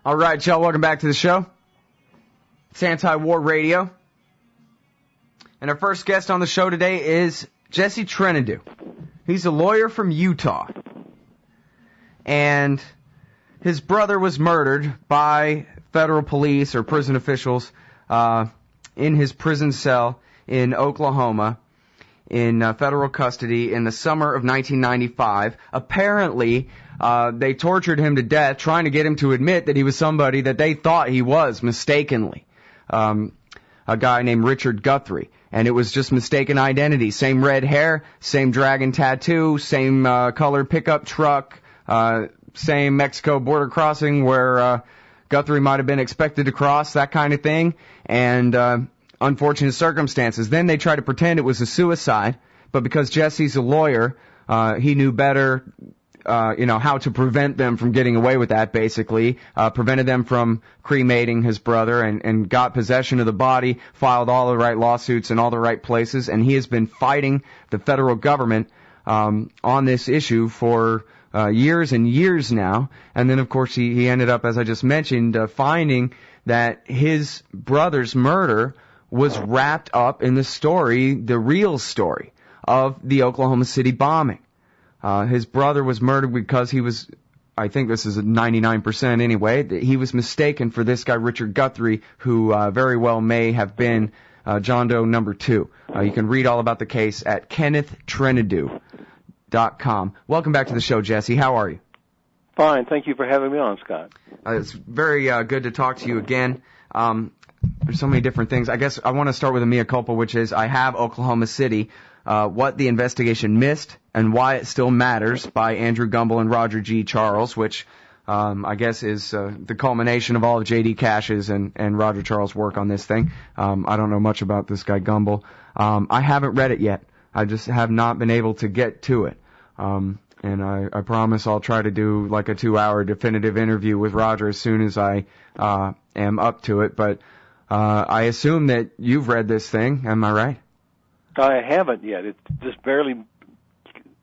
All right, y'all, welcome back to the show. It's Anti-War Radio. And our first guest on the show today is Jeese Trentadue. He's a lawyer from Utah. And his brother was murdered by federal police or prison officials in his prison cell in Oklahoma in federal custody in the summer of 1995. Apparently, they tortured him to death, trying to get him to admit that he was somebody that they thought he was mistakenly. A guy named Richard Guthrie. And it was just mistaken identity. Same red hair, same dragon tattoo, same colored pickup truck, same Mexico border crossing where Guthrie might have been expected to cross, that kind of thing. And unfortunate circumstances. Then they tried to pretend it was a suicide, but because Jesse's a lawyer, he knew better, how to prevent them from getting away with that, basically. Prevented them from cremating his brother and got possession of the body, filed all the right lawsuits in all the right places, and he has been fighting the federal government on this issue for years and years now. And then, of course, he ended up, as I just mentioned, finding that his brother's murder was wrapped up in the story, the real story, of the Oklahoma City bombing. His brother was murdered because he was, I think this is 99% anyway, that he was mistaken for this guy Richard Guthrie, who very well may have been John Doe number 2. You can read all about the case at KennethTrentadue.com. Welcome back to the show, Jesse. How are you? Fine. Thank you for having me on, Scott. It's very good to talk to you again. There's so many different things. I guess I want to start with a mea culpa, which is I have Oklahoma City, What the Investigation Missed and Why It Still Matters by Andrew Gumbel and Roger G. Charles, which I guess is the culmination of all of J.D. Cash's and Roger Charles' work on this thing. I don't know much about this guy Gumbel. I haven't read it yet. I just have not been able to get to it. And I promise I'll try to do like a 2-hour definitive interview with Roger as soon as I am up to it. But I assume that you've read this thing. Am I right? I haven't yet. It just barely.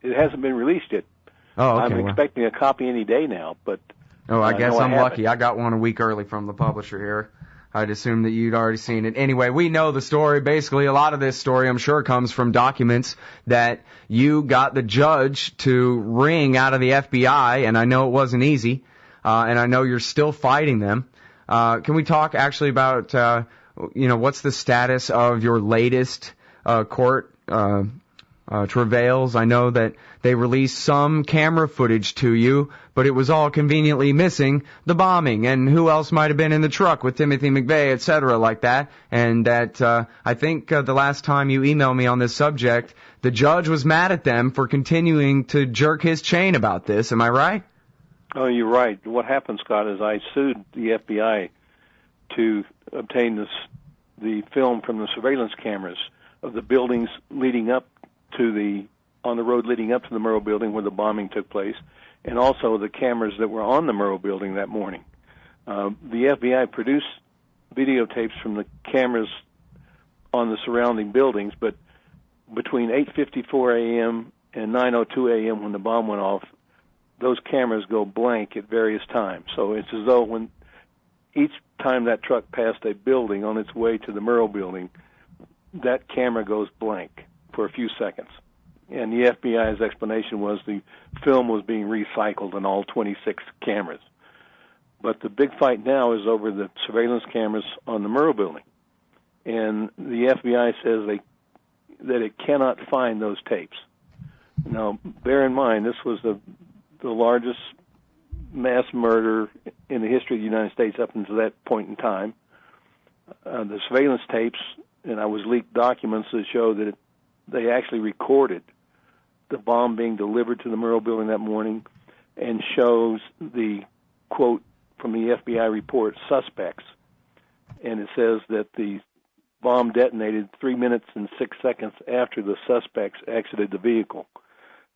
It hasn't been released yet. Oh, okay. I'm expecting a copy any day now, but. Oh, I guess I'm lucky. I got one a week early from the publisher here. I'd assume that you'd already seen it. Anyway, we know the story. Basically, a lot of this story, I'm sure, comes from documents that you got the judge to wring out of the FBI, and I know it wasn't easy, and I know you're still fighting them. Can we talk actually about, what's the status of your latest court travails? I know that they released some camera footage to you, but it was all conveniently missing the bombing and who else might have been in the truck with Timothy McVeigh, etc., like that. And that I think the last time you emailed me on this subject, the judge was mad at them for continuing to jerk his chain about this. Am I right? Oh, you're right. What happened, Scott, is I sued the FBI to obtain the film from the surveillance cameras of the buildings leading up to on the road leading up to the Murrah Building where the bombing took place, and also the cameras that were on the Murrah Building that morning. The FBI produced videotapes from the cameras on the surrounding buildings, but between 8:54 a.m. and 9:02 a.m. when the bomb went off, those cameras go blank at various times. So it's as though when each time that truck passed a building on its way to the Murrah Building, that camera goes blank for a few seconds. And the FBI's explanation was the film was being recycled on all 26 cameras. But the big fight now is over the surveillance cameras on the Murrah Building. And the FBI says that it cannot find those tapes. Now, bear in mind, this was the largest mass murder in the history of the United States up until that point in time. The surveillance tapes, and I was leaked documents that show that they actually recorded the bomb being delivered to the Murrah Building that morning, and shows the quote from the FBI report, suspects. And it says that the bomb detonated 3 minutes and 6 seconds after the suspects exited the vehicle.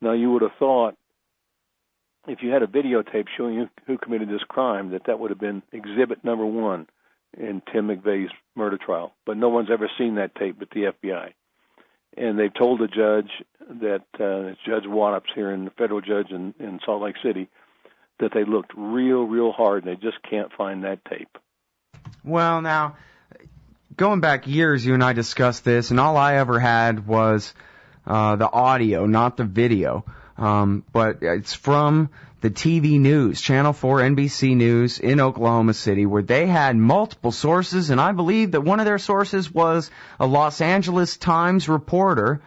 Now, you would have thought, if you had a videotape showing you who committed this crime, that would have been exhibit number 1 in Tim McVeigh's murder trial. But no one's ever seen that tape but the FBI. And they've told the judge that, Judge Wattops here, in the federal judge in Salt Lake City, that they looked real hard, and they just can't find that tape. Well, now, going back years, you and I discussed this, and all I ever had was the audio, not the video. But it's from the TV news, Channel 4 NBC News in Oklahoma City, where they had multiple sources, and I believe that one of their sources was a Los Angeles Times reporter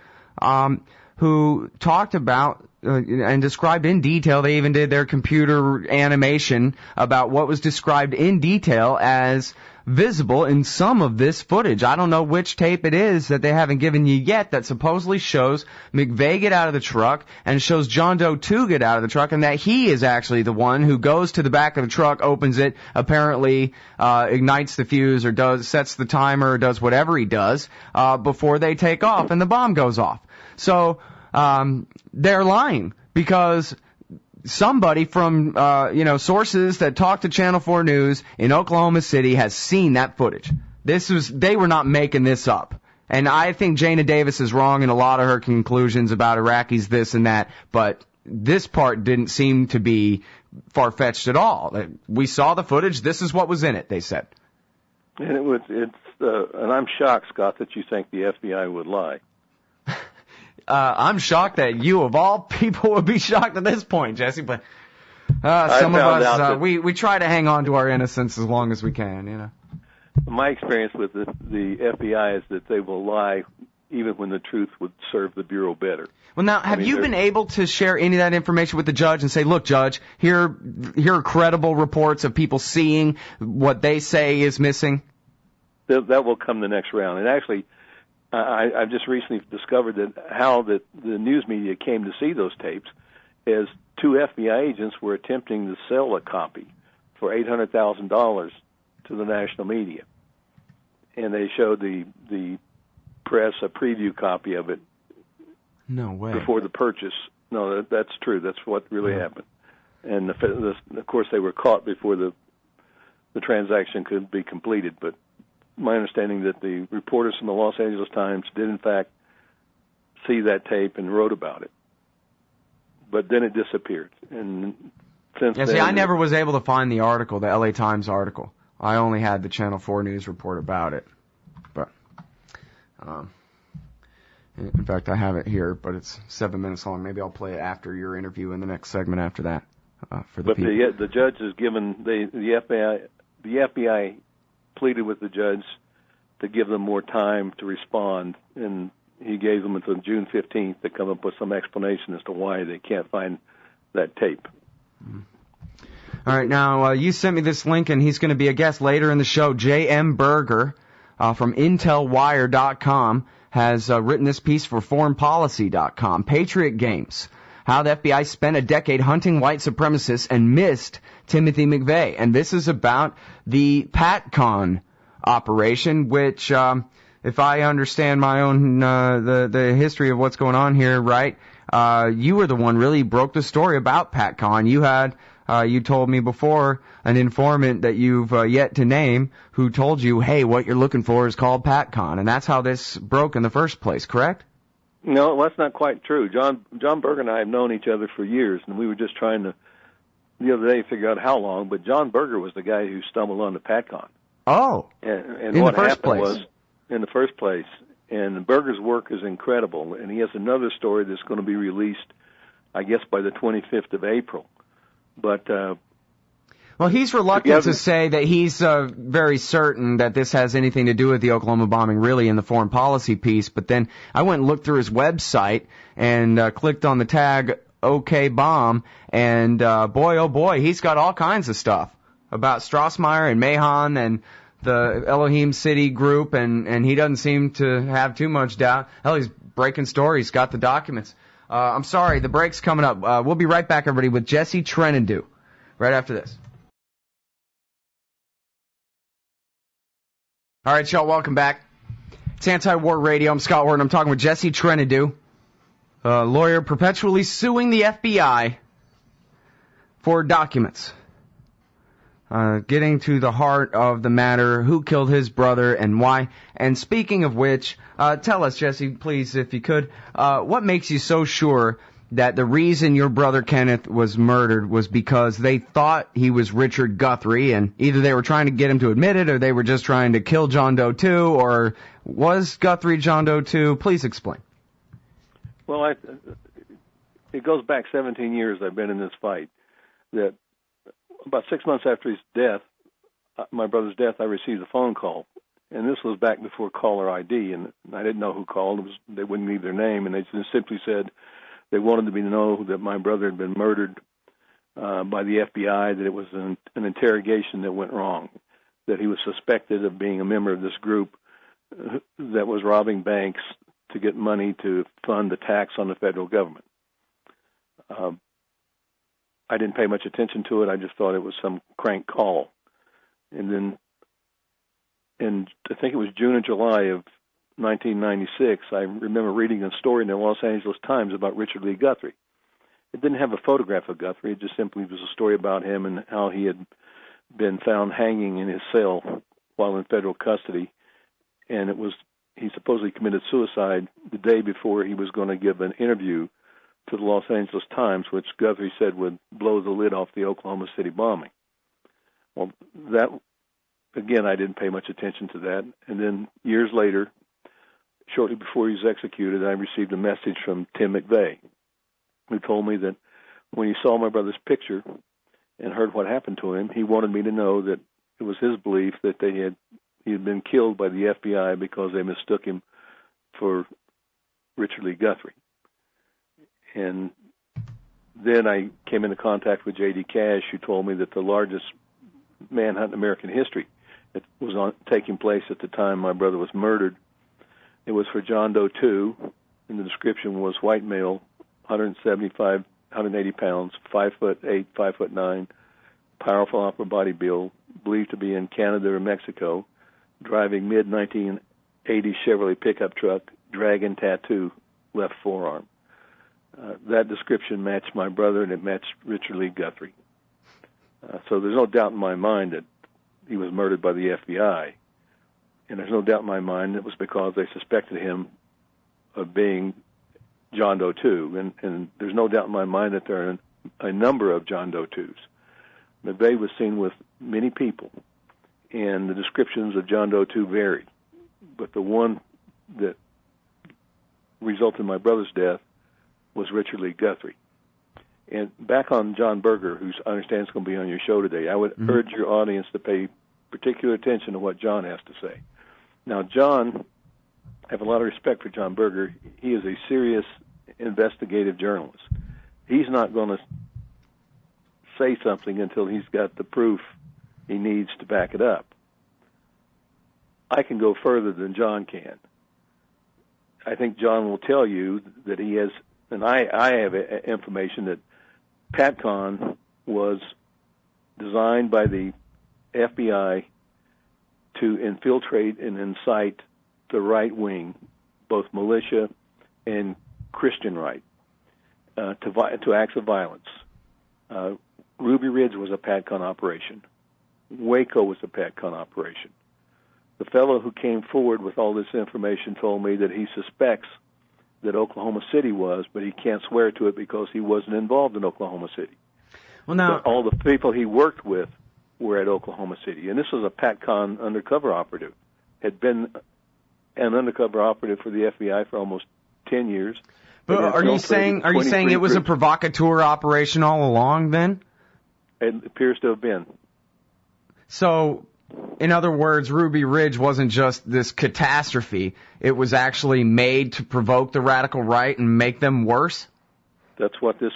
who talked about and described in detail. They even did their computer animation about what was described in detail as visible in some of this footage. I don't know which tape it is that they haven't given you yet that supposedly shows McVeigh get out of the truck and shows John Doe 2 get out of the truck, and that he is actually the one who goes to the back of the truck, opens it, apparently ignites the fuse or sets the timer or does whatever he does before they take off and the bomb goes off. So they're lying because somebody from, sources that talk to Channel 4 News in Oklahoma City has seen that footage. They were not making this up. And I think Jana Davis is wrong in a lot of her conclusions about Iraqis, this and that, but this part didn't seem to be far-fetched at all. We saw the footage. This is what was in it, they said. And and I'm shocked, Scott, that you think the FBI would lie. I'm shocked that you, of all people, would be shocked at this point, Jesse. But some of us, we try to hang on to our innocence as long as we can, you know. My experience with the FBI is that they will lie even when the truth would serve the Bureau better. Well, now, have you been able to share any of that information with the judge and say, look, Judge, here are credible reports of people seeing what they say is missing? That will come the next round. And actually, I've just recently discovered that how the news media came to see those tapes is two FBI agents were attempting to sell a copy for $800,000 to the national media. And they showed the press a preview copy of it. No way. Before the purchase. No, that's true. That's what really happened. And of course they were caught before the transaction could be completed, but my understanding that the reporters from the Los Angeles Times did, in fact, see that tape and wrote about it. But then it disappeared. And since then... I never was able to find the article, the LA Times article. I only had the Channel 4 News report about it. But, in fact, I have it here, but it's 7 minutes long. Maybe I'll play it after your interview in the next segment after that. But the judge has given... The FBI pleaded with the judge to give them more time to respond, and he gave them until June 15th to come up with some explanation as to why they can't find that tape. All right, now, you sent me this link, and he's going to be a guest later in the show. J.M. Berger from IntelWire.com has written this piece for ForeignPolicy.com. Patriot Games, how the FBI spent a decade hunting white supremacists and missed Timothy McVeigh. And this is about the Patcon operation, which, if I understand my own, the history of what's going on here, right, you were the one really broke the story about Patcon. You had, you told me before, an informant that you've yet to name who told you, hey, what you're looking for is called Patcon. And that's how this broke in the first place, correct? No, that's not quite true. John Berger and I have known each other for years, and we were just trying to, the other day, figure out how long, but John Berger was the guy who stumbled onto Patcon. Oh, and what happened was, in the first place, and Berger's work is incredible, and he has another story that's going to be released, I guess, by the 25th of April. But well, he's reluctant to say that he's very certain that this has anything to do with the Oklahoma bombing, really, in the foreign policy piece. But then I went and looked through his website and clicked on the tag OK Bomb, and boy, oh boy, he's got all kinds of stuff about Strassmeyer and Mahon and the Elohim City group, and he doesn't seem to have too much doubt. Hell, he's breaking stories, got the documents. I'm sorry, the break's coming up. We'll be right back, everybody, with Jeese Trentadue right after this. All right, y'all, welcome back. It's Anti-War Radio. I'm Scott Horton. I'm talking with Jeese Trentadue, a lawyer perpetually suing the FBI for documents. Getting to the heart of the matter, who killed his brother and why. And speaking of which, tell us, Jesse, please, if you could, what makes you so sure that the reason your brother Kenneth was murdered was because they thought he was Richard Guthrie, and either they were trying to get him to admit it, or they were just trying to kill John Doe too, or was Guthrie John Doe too? Please explain. Well, it goes back 17 years I've been in this fight. That about 6 months after his death, my brother's death, I received a phone call. And this was back before caller ID, and I didn't know who called. They wouldn't leave their name, and they just simply said they wanted me to know that my brother had been murdered by the FBI, that it was an interrogation that went wrong, that he was suspected of being a member of this group that was robbing banks to get money to fund the tax on the federal government. I didn't pay much attention to it. I just thought it was some crank call. And then in, I think it was June or July of 1996, I remember reading a story in the Los Angeles Times about Richard Lee Guthrie. It didn't have a photograph of Guthrie. It just simply was a story about him and how he had been found hanging in his cell while in federal custody. And he supposedly committed suicide the day before he was going to give an interview to the Los Angeles Times, which Guthrie said would blow the lid off the Oklahoma City bombing. Well, that, again, I didn't pay much attention to that. And then years later, shortly before he was executed, I received a message from Tim McVeigh, who told me that when he saw my brother's picture and heard what happened to him, he wanted me to know that it was his belief that he had been killed by the FBI because they mistook him for Richard Lee Guthrie. And then I came into contact with J.D. Cash, who told me that the largest manhunt in American history that was taking place at the time my brother was murdered, it was for John Doe 2, and the description was white male, 175, 180 pounds, 5'8", 5'9", powerful upper body build, believed to be in Canada or Mexico, driving mid-1980 Chevrolet pickup truck, dragon tattoo, left forearm. That description matched my brother, and it matched Richard Lee Guthrie. So there's no doubt in my mind that he was murdered by the FBI. And there's no doubt in my mind it was because they suspected him of being John Doe 2. And there's no doubt in my mind that there are a number of John Doe 2s. McVeigh was seen with many people, and the descriptions of John Doe 2 varied. But the one that resulted in my brother's death was Richard Lee Guthrie. And back on John Berger, who I understand is going to be on your show today, I would urge your audience to pay particular attention to what John has to say. Now, John, I have a lot of respect for John Berger. He is a serious investigative journalist. He's not going to say something until he's got the proof he needs to back it up. I can go further than John can. I think John will tell you that he has, and I have information that Patcon was designed by the FBI to infiltrate and incite the right wing, both militia and Christian right, to acts of violence. Ruby Ridge was a Patcon operation. Waco was a Patcon operation. The fellow who came forward with all this information told me that he suspects that Oklahoma City was, but he can't swear to it because he wasn't involved in Oklahoma City. Well, now, but all the people he worked with were at Oklahoma City. And this was a Patcon undercover operative. Had been an undercover operative for the FBI for almost 10 years. But are you saying it was a provocateur operation all along then? It appears to have been. So, in other words, Ruby Ridge wasn't just this catastrophe. It was actually made to provoke the radical right and make them worse? That's what this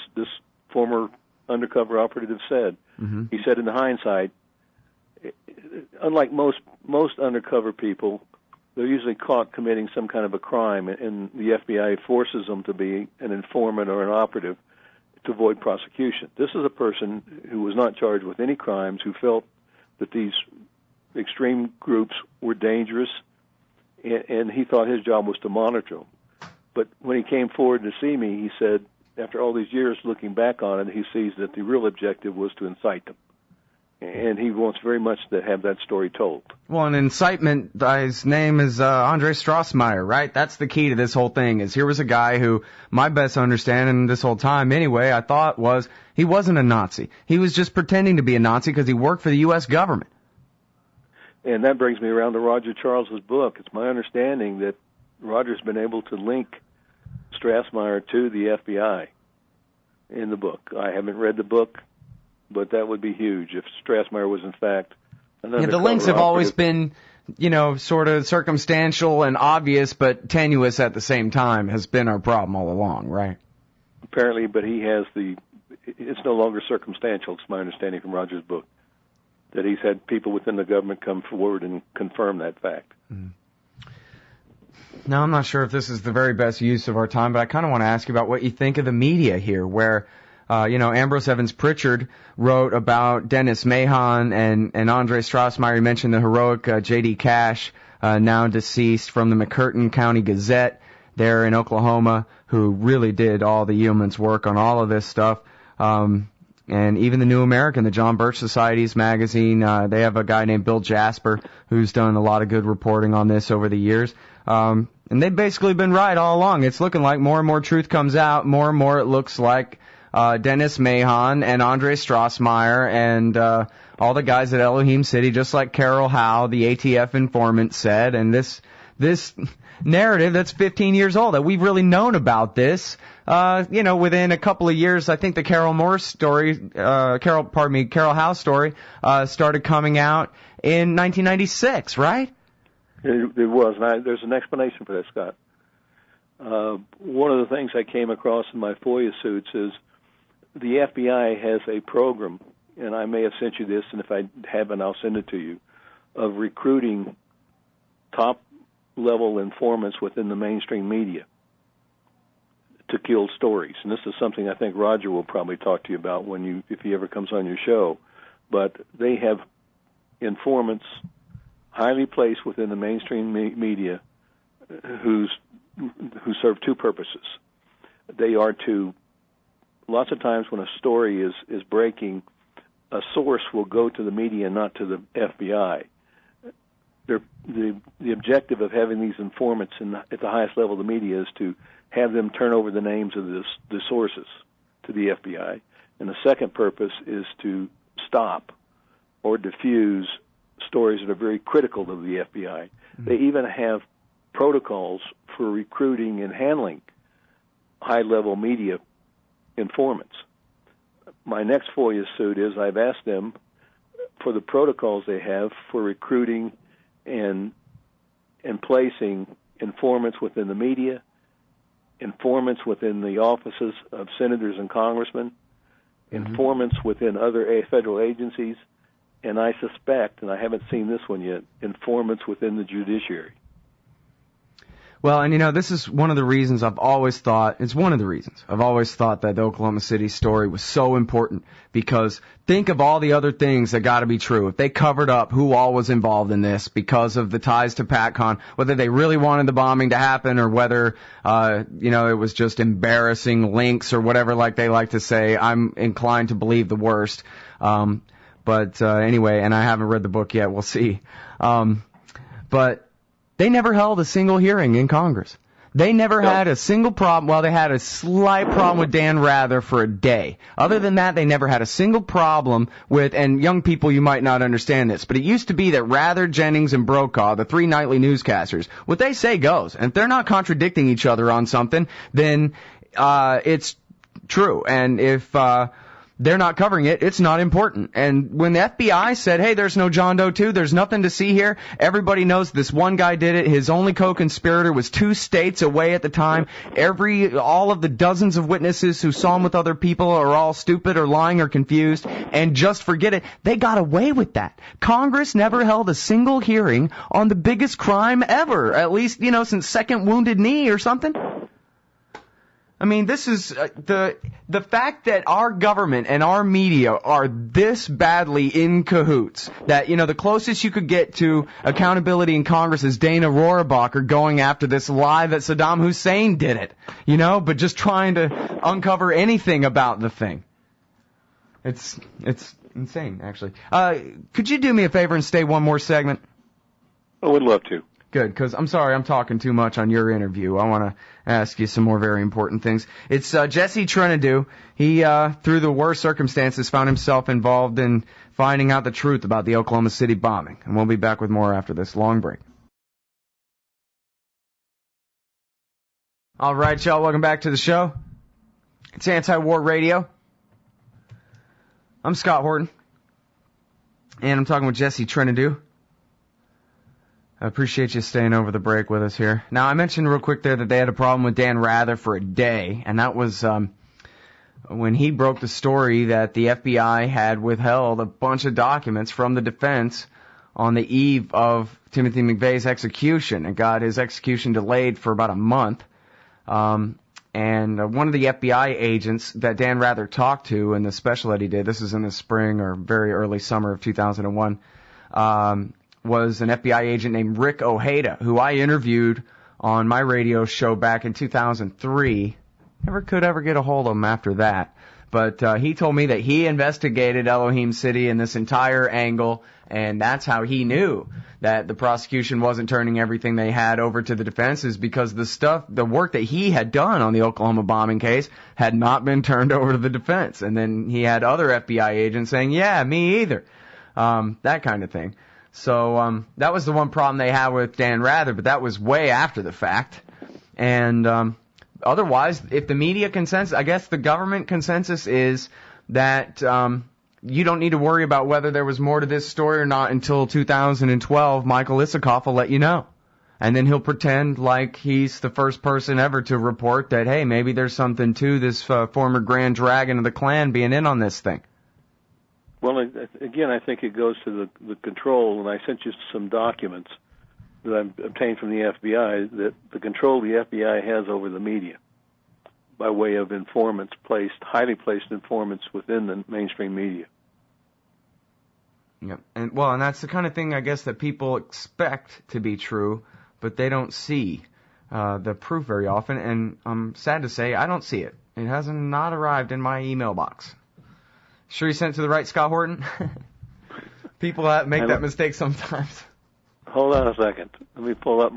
former undercover operative said. Mm-hmm. He said in hindsight, unlike most undercover people, they're usually caught committing some kind of a crime, and the FBI forces them to be an informant or an operative to avoid prosecution. This is a person who was not charged with any crimes, who felt that these extreme groups were dangerous, and he thought his job was to monitor them. But when he came forward to see me, he said, after all these years looking back on it, he sees that the real objective was to incite them. and he wants very much to have that story told. Well, an incitement, his name is Andre Strassmeyer, right? That's the key to this whole thing, is here was a guy who, my best understanding this whole time anyway, I thought was, he wasn't a Nazi. He was just pretending to be a Nazi because he worked for the U.S. government. And that brings me around to Roger Charles's book. It's my understanding that Roger's been able to link Strassmeyer to the FBI in the book. I haven't read the book, but that would be huge if Strassmeyer was in fact an undercover the links have operative. always been, sort of circumstantial and obvious, but tenuous at the same time has been our problem all along, right? Apparently, but he has it's no longer circumstantial, it's my understanding from Roger's book, that he's had people within the government come forward and confirm that fact. Mm. Now, I'm not sure if this is the very best use of our time, but I kind of want to ask you about what you think of the media here, where Ambrose Evans Pritchard wrote about Dennis Mahon and Andre Strassmeyer. He mentioned the heroic J.D. Cash, now deceased, from the McCurtain County Gazette there in Oklahoma, who really did all the yeoman's work on all of this stuff. And even the New American, the John Birch Society's magazine, they have a guy named Bill Jasper who's done a lot of good reporting on this over the years. And they've basically been right all along. It's looking like more and more truth comes out. More and more it looks like Dennis Mahon and Andre Strassmeyer and all the guys at Elohim City, just like Carol Howe, the ATF informant, said. And this narrative that's 15 years old, that we've really known about this, within a couple of years. I think the Carol Howe story started coming out in 1996, right? It was, and there's an explanation for that, Scott. One of the things I came across in my FOIA suits is the FBI has a program, and I may have sent you this, and if I haven't, I'll send it to you, of recruiting top-level informants within the mainstream media to kill stories. And this is something I think Roger will probably talk to you about if he ever comes on your show. But they have informants highly placed within the mainstream media who serve two purposes. They are to, lots of times when a story is breaking, a source will go to the media, not to the FBI. The objective of having these informants at the highest level of the media is to have them turn over the names of the sources to the FBI. And the second purpose is to stop or diffuse stories that are very critical to the FBI. Mm-hmm. They even have protocols for recruiting and handling high-level media informants. My next FOIA suit is I've asked them for the protocols they have for recruiting and placing informants within the media, informants within the offices of senators and congressmen, informants within other federal agencies, and I suspect, and I haven't seen this one yet, informants within the judiciary. Well, and this is one of the reasons I've always thought that the Oklahoma City story was so important, because think of all the other things that got to be true. If they covered up who all was involved in this because of the ties to Patcon, whether they really wanted the bombing to happen or whether, it was just embarrassing links or whatever, like they like to say, I'm inclined to believe the worst. But anyway, and I haven't read the book yet, we'll see. But they never held a single hearing in Congress. They never had a single problem. Well, they had a slight problem with Dan Rather for a day. Other than that, they never had a single problem with, and young people, you might not understand this, but it used to be that Rather, Jennings, and Brokaw, the three nightly newscasters, what they say goes. And if they're not contradicting each other on something, then it's true. And if they're not covering it, it's not important. And when the FBI said, hey, there's no John Doe 2, there's nothing to see here, everybody knows this one guy did it. His only co-conspirator was 2 states away at the time. All of the dozens of witnesses who saw him with other people are all stupid or lying or confused, and just forget it. They got away with that. Congress never held a single hearing on the biggest crime ever, at least, since Second Wounded Knee or something. I mean, this is the fact that our government and our media are this badly in cahoots that, the closest you could get to accountability in Congress is Dana Rohrabacher going after this lie that Saddam Hussein did it, but just trying to uncover anything about the thing. It's insane, actually. Could you do me a favor and stay one more segment? I would love to. Good, because I'm sorry I'm talking too much on your interview. I want to ask you some more very important things. It's Jeese Trentadue. He, through the worst circumstances, found himself involved in finding out the truth about the Oklahoma City bombing. And we'll be back with more after this long break. All right, y'all, welcome back to the show. It's Anti-War Radio. I'm Scott Horton, and I'm talking with Jeese Trentadue. I appreciate you staying over the break with us here. Now, I mentioned real quick there that they had a problem with Dan Rather for a day, and that was when he broke the story that the FBI had withheld a bunch of documents from the defense on the eve of Timothy McVeigh's execution and got his execution delayed for about a month. And one of the FBI agents that Dan Rather talked to in the special that he did, this is in the spring or very early summer of 2001, was an FBI agent named Rick Ojeda, who I interviewed on my radio show back in 2003. Never could ever get a hold of him after that. But he told me that he investigated Elohim City in this entire angle, and that's how he knew that the prosecution wasn't turning everything they had over to the defense, is because the work that he had done on the Oklahoma bombing case had not been turned over to the defense. And then he had other FBI agents saying, yeah, me either. That kind of thing. So that was the one problem they had with Dan Rather, but that was way after the fact. And otherwise, if the media consensus, I guess the government consensus is that you don't need to worry about whether there was more to this story or not until 2012. Michael Isikoff will let you know. And then he'll pretend like he's the first person ever to report that, hey, maybe there's something to this former Grand Dragon of the Klan being in on this thing. Well, again, I think it goes to the control, and I sent you some documents that I obtained from the FBI, that the control the FBI has over the media by way of informants, highly placed informants within the mainstream media. Yep. And that's the kind of thing, I guess, that people expect to be true, but they don't see the proof very often, and I'm sad to say I don't see it. It hasn't not arrived in my email box. Sure you sent it to the right Scott Horton? People make that mistake sometimes. Hold on a second. Let me pull up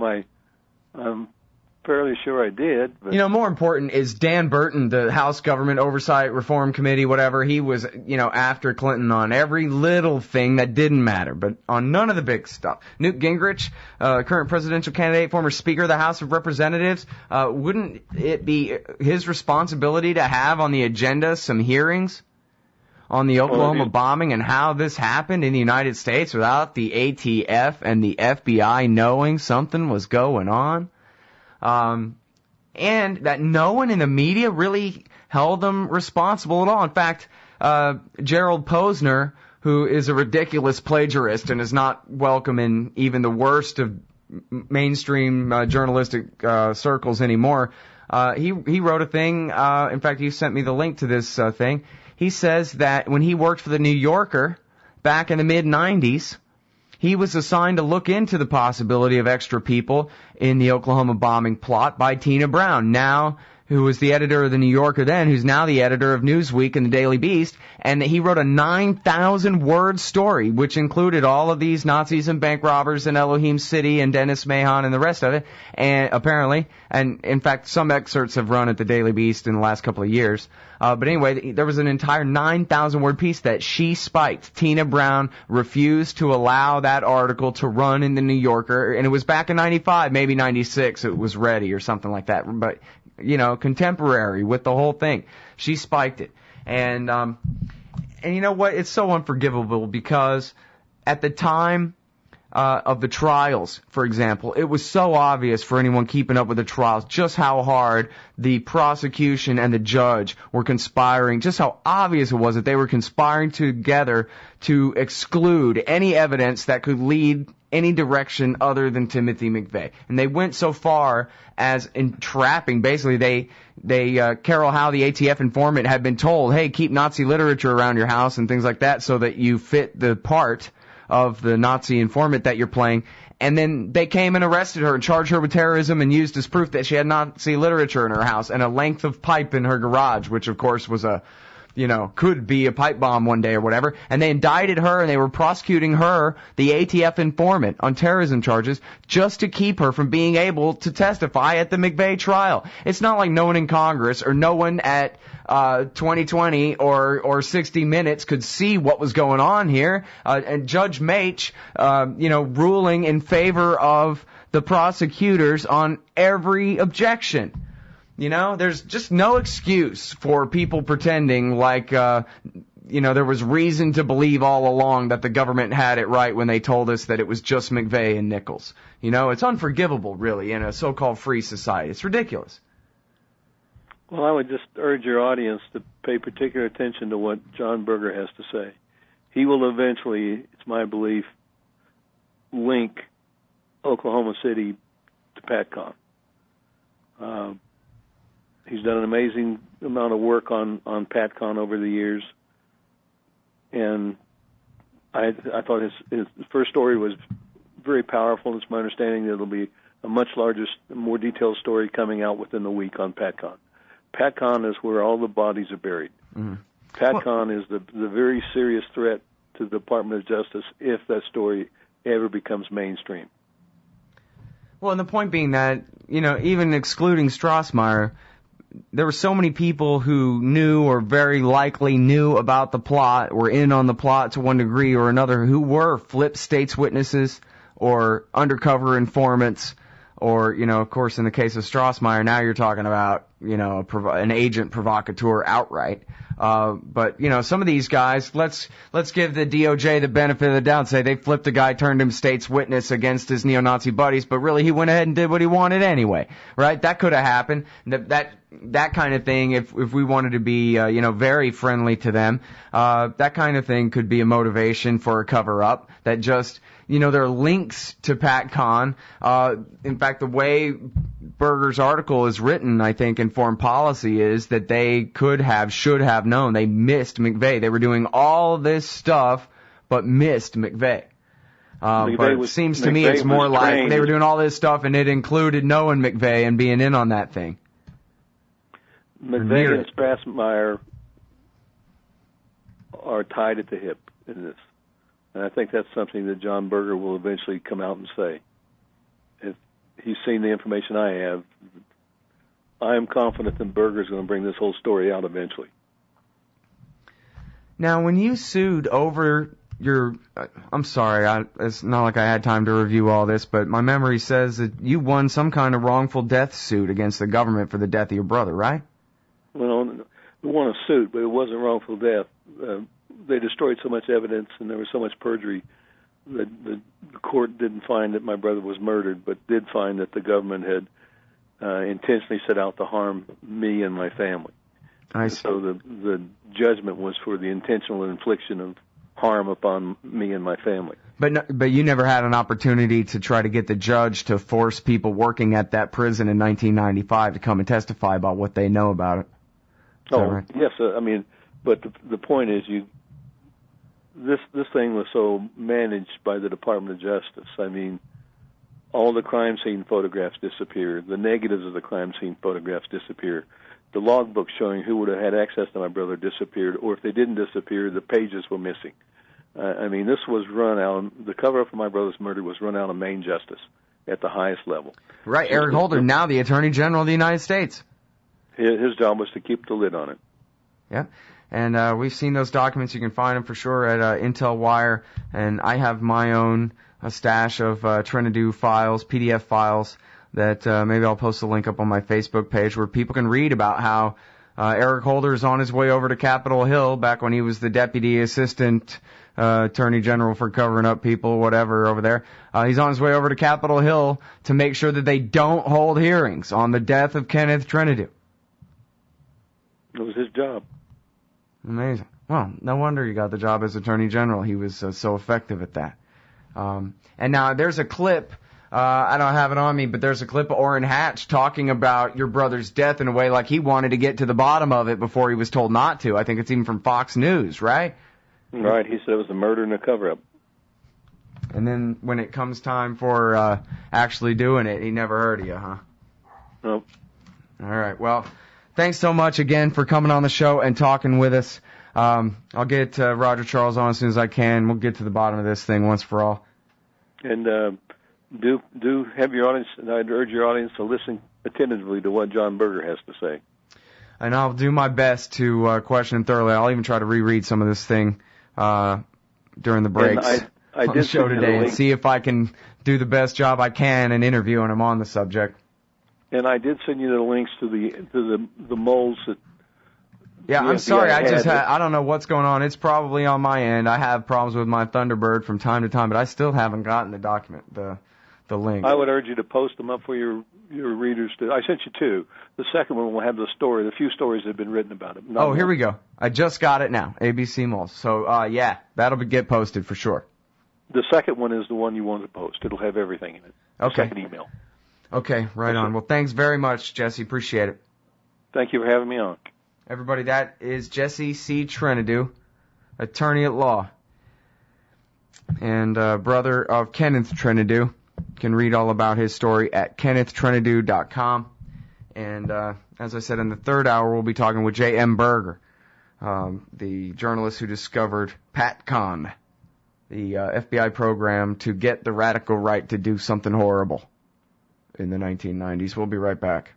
I'm fairly sure I did. But more important is Dan Burton, the House Government Oversight Reform Committee, whatever. He was, after Clinton on every little thing that didn't matter, but on none of the big stuff. Newt Gingrich, current presidential candidate, former Speaker of the House of Representatives, wouldn't it be his responsibility to have on the agenda some hearings on the Oklahoma bombing and how this happened in the United States without the ATF and the FBI knowing something was going on? And that no one in the media really held them responsible at all. In fact, Gerald Posner, who is a ridiculous plagiarist and is not welcome in even the worst of mainstream journalistic circles anymore, he wrote a thing. In fact, he sent me the link to this thing. He says that when he worked for the New Yorker back in the mid-'90s, he was assigned to look into the possibility of extra people in the Oklahoma bombing plot by Tina Brown, who was the editor of the New Yorker then, who's now the editor of Newsweek and the Daily Beast, and he wrote a 9,000-word story, which included all of these Nazis and bank robbers in Elohim City and Dennis Mahon and the rest of it, and apparently, and in fact, some excerpts have run at the Daily Beast in the last couple of years. But anyway, there was an entire 9,000-word piece that she spiked. Tina Brown refused to allow that article to run in the New Yorker, and it was back in 95, maybe 96, it was ready or something like that, but contemporary with the whole thing. She spiked it. And you know what? It's so unforgivable because at the time of the trials, for example, it was so obvious for anyone keeping up with the trials just how hard the prosecution and the judge were conspiring, just how obvious it was that they were conspiring together to exclude any evidence that could lead any direction other than Timothy McVeigh. And they went so far as entrapping, basically they Carol Howe, the ATF informant, had been told, hey, keep Nazi literature around your house and things like that so that you fit the part of the Nazi informant that you're playing. And then they came and arrested her and charged her with terrorism and used as proof that she had Nazi literature in her house and a length of pipe in her garage, which of course was a could be a pipe bomb one day or whatever, and they indicted her and they were prosecuting her, the ATF informant, on terrorism charges just to keep her from being able to testify at the McVeigh trial. It's not like no one in Congress or no one at 2020 or 60 Minutes could see what was going on here. And Judge Mach, ruling in favor of the prosecutors on every objection. There's just no excuse for people pretending like, there was reason to believe all along that the government had it right when they told us that it was just McVeigh and Nichols. It's unforgivable, really, in a so-called free society. It's ridiculous. Well, I would just urge your audience to pay particular attention to what John Berger has to say. He will eventually, it's my belief, link Oklahoma City to Patcon. He's done an amazing amount of work on Patcon over the years, and I thought his first story was very powerful. It's my understanding that it'll be a much larger, more detailed story coming out within the week on Patcon. Patcon is where all the bodies are buried. Mm-hmm. Patcon is the very serious threat to the Department of Justice if that story ever becomes mainstream. Well, and the point being that, even excluding Strassmeyer, there were so many people who knew or very likely knew about the plot, were in on the plot to one degree or another, who were flip states witnesses or undercover informants or, of course, in the case of Strassmeyer, now you're talking about, an agent provocateur outright. But some of these guys, let's give the DOJ the benefit of the doubt and say they flipped a guy, turned him state's witness against his neo-Nazi buddies, but really he went ahead and did what he wanted anyway, right? That could have happened. That kind of thing, if we wanted to be, very friendly to them, that kind of thing could be a motivation for a cover-up that just, there are links to Patcon. In fact, the way Berger's article is written, I think, in Foreign Policy is that they should have known. They missed McVeigh. They were doing all this stuff, but missed McVeigh. But it seems to me it's more like they were doing all this stuff and it included knowing McVeigh and being in on that thing. McVeigh and Strassmeyer are tied at the hip in this. And I think that's something that John Berger will eventually come out and say. If he's seen the information I have, I am confident that Berger's going to bring this whole story out eventually. Now, when you sued over I'm sorry, it's not like I had time to review all this, but my memory says that you won some kind of wrongful death suit against the government for the death of your brother, right? Well, we won a suit, but it wasn't wrongful death. They destroyed so much evidence and there was so much perjury that the court didn't find that my brother was murdered, but did find that the government had intentionally set out to harm me and my family. I see. So the judgment was for the intentional infliction of harm upon me and my family. But you never had an opportunity to try to get the judge to force people working at that prison in 1995 to come and testify about what they know about it. Right? Yes. But the point is, this thing was so managed by the Department of Justice. All the crime scene photographs disappear. The negatives of the crime scene photographs disappear. The logbook showing who would have had access to my brother disappeared, or if they didn't disappear, the pages were missing. This was run out. The cover-up for my brother's murder was run out of Maine justice at the highest level. Right, Eric Holder, now the Attorney General of the United States. His job was to keep the lid on it. Yeah, and we've seen those documents. You can find them for sure at Intel Wire, and I have my own stash of Trentadue files, PDF files, that maybe I'll post a link up on my Facebook page where people can read about how Eric Holder is on his way over to Capitol Hill back when he was the Deputy Assistant Attorney General for covering up people, whatever, over there. He's on his way over to Capitol Hill to make sure that they don't hold hearings on the death of Kenneth Trentadue. It was his job. Amazing. Well, no wonder he got the job as Attorney General. He was so effective at that. And now there's a clip, I don't have it on me, but there's a clip of Orrin Hatch talking about your brother's death in a way like he wanted to get to the bottom of it before he was told not to. I think it's even from Fox News, right? Right. He said it was a murder and a cover-up. And then when it comes time for actually doing it, he never heard of you, huh? Nope. All right. Well, thanks so much again for coming on the show and talking with us. I'll get Roger Charles on as soon as I can. We'll get to the bottom of this thing once for all. And do have your audience, and I'd urge your audience to listen attentively to what John Berger has to say. And I'll do my best to question him thoroughly. I'll even try to reread some of this thing during the breaks I on the show today and see if I can do the best job I can in interviewing him on the subject. And I did send you the links to the moles that. Yeah, I'm sorry. I don't know what's going on. It's probably on my end. I have problems with my Thunderbird from time to time, but I still haven't gotten the document, the link. I would urge you to post them up for your readers to. I sent you two. The second one will have the few stories that have been written about it. Oh, here we go. I just got it now. ABC moles. So yeah, that'll get posted for sure. The second one is the one you want to post. It'll have everything in it. Okay. Second email. Okay, right on. Well, thanks very much, Jesse. Appreciate it. Thank you for having me on. Everybody, that is Jeese C. Trentadue, attorney at law, and brother of Kenneth Trentadue. You can read all about his story at kennethtrentadue.com. And as I said, in the third hour, we'll be talking with J.M. Berger, the journalist who discovered Patcon, the FBI program to get the radical right to do something horrible in the 1990s. We'll be right back.